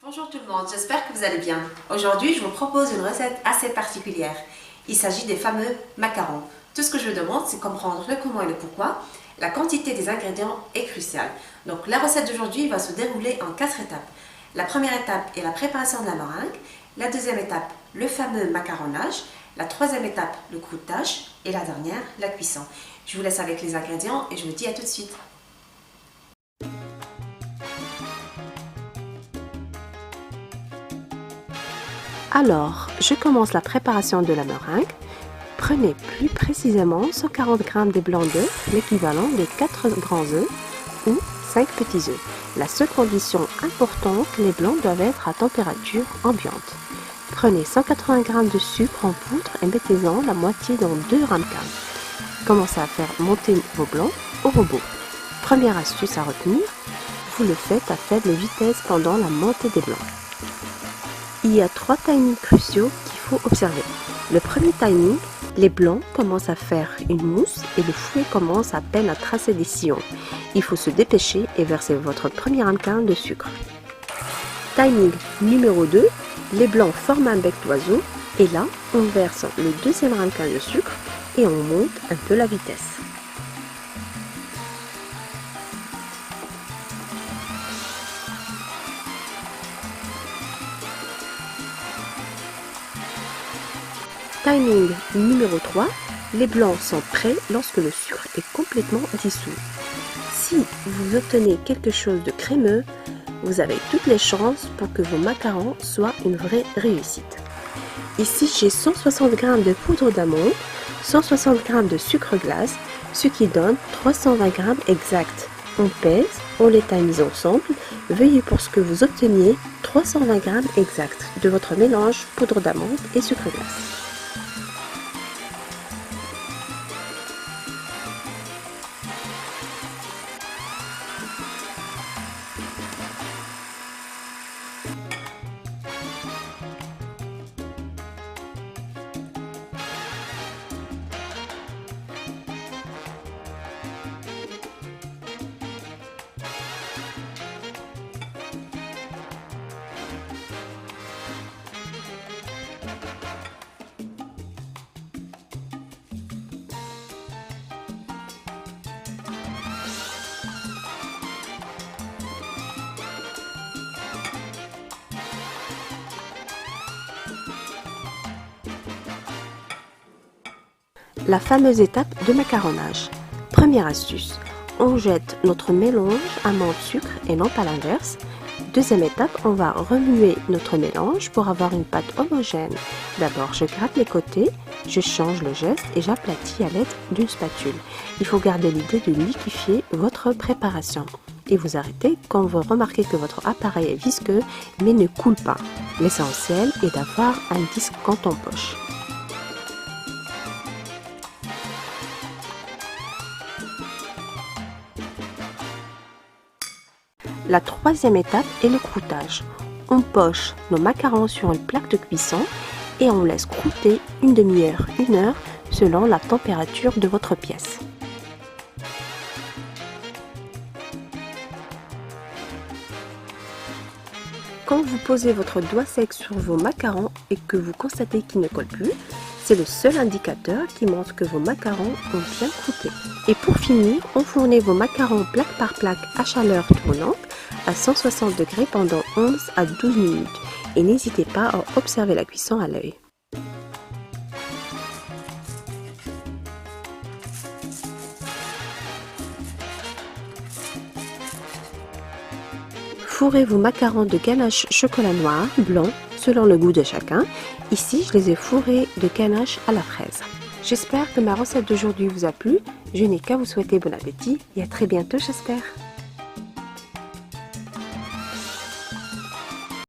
Bonjour tout le monde, j'espère que vous allez bien. Aujourd'hui, je vous propose une recette assez particulière. Il s'agit des fameux macarons. Tout ce que je demande, c'est comprendre le comment et le pourquoi. La quantité des ingrédients est cruciale. Donc la recette d'aujourd'hui va se dérouler en 4 étapes. La première étape est la préparation de la meringue. La deuxième étape, le fameux macaronnage. La troisième étape, le croûtage. Et la dernière, la cuisson. Je vous laisse avec les ingrédients et je vous dis à tout de suite. Alors, je commence la préparation de la meringue. Prenez plus précisément 140 g de blanc d'œuf, l'équivalent de 4 grands œufs ou 5 petits œufs. La seule condition importante, les blancs doivent être à température ambiante. Prenez 180 g de sucre en poudre et mettez-en la moitié dans 2 ramequins. Commencez à faire monter vos blancs au robot. Première astuce à retenir, vous le faites à faible vitesse pendant la montée des blancs. Il y a 3 timings cruciaux qu'il faut observer. Le premier timing, les blancs commencent à faire une mousse et le fouet commence à peine à tracer des sillons. Il faut se dépêcher et verser votre premier ramequin de sucre. Timing numéro 2, les blancs forment un bec d'oiseau et là, on verse le deuxième ramequin de sucre et on monte un peu la vitesse. Timing numéro 3, les blancs sont prêts lorsque le sucre est complètement dissous. Si vous obtenez quelque chose de crémeux, vous avez toutes les chances pour que vos macarons soient une vraie réussite. Ici, j'ai 160 g de poudre d'amande, 160 g de sucre glace, ce qui donne 320 g exact. On pèse, on les tamise ensemble. Veuillez pour ce que vous obteniez 320 g exact de votre mélange poudre d'amande et sucre glace. La fameuse étape de macaronnage. Première astuce, on jette notre mélange amande-sucre et non pas l'inverse. Deuxième étape, on va remuer notre mélange pour avoir une pâte homogène. D'abord, je gratte les côtés, je change le geste et j'aplatis à l'aide d'une spatule. Il faut garder l'idée de liquéfier votre préparation. Et vous arrêtez quand vous remarquez que votre appareil est visqueux mais ne coule pas. L'essentiel est d'avoir un disque canton-poche. La troisième étape est le croûtage. On poche nos macarons sur une plaque de cuisson et on laisse croûter une demi-heure, 1 heure selon la température de votre pièce. Quand vous posez votre doigt sec sur vos macarons et que vous constatez qu'ils ne collent plus, c'est le seul indicateur qui montre que vos macarons ont bien croûté. Et pour finir, enfournez vos macarons plaque par plaque à chaleur tournante à 160 degrés pendant 11 à 12 minutes. Et n'hésitez pas à observer la cuisson à l'œil. Fourrez vos macarons de ganache chocolat noir, blanc, selon le goût de chacun. Ici, je les ai fourrés de ganache à la fraise. J'espère que ma recette d'aujourd'hui vous a plu. Je n'ai qu'à vous souhaiter bon appétit et à très bientôt, j'espère.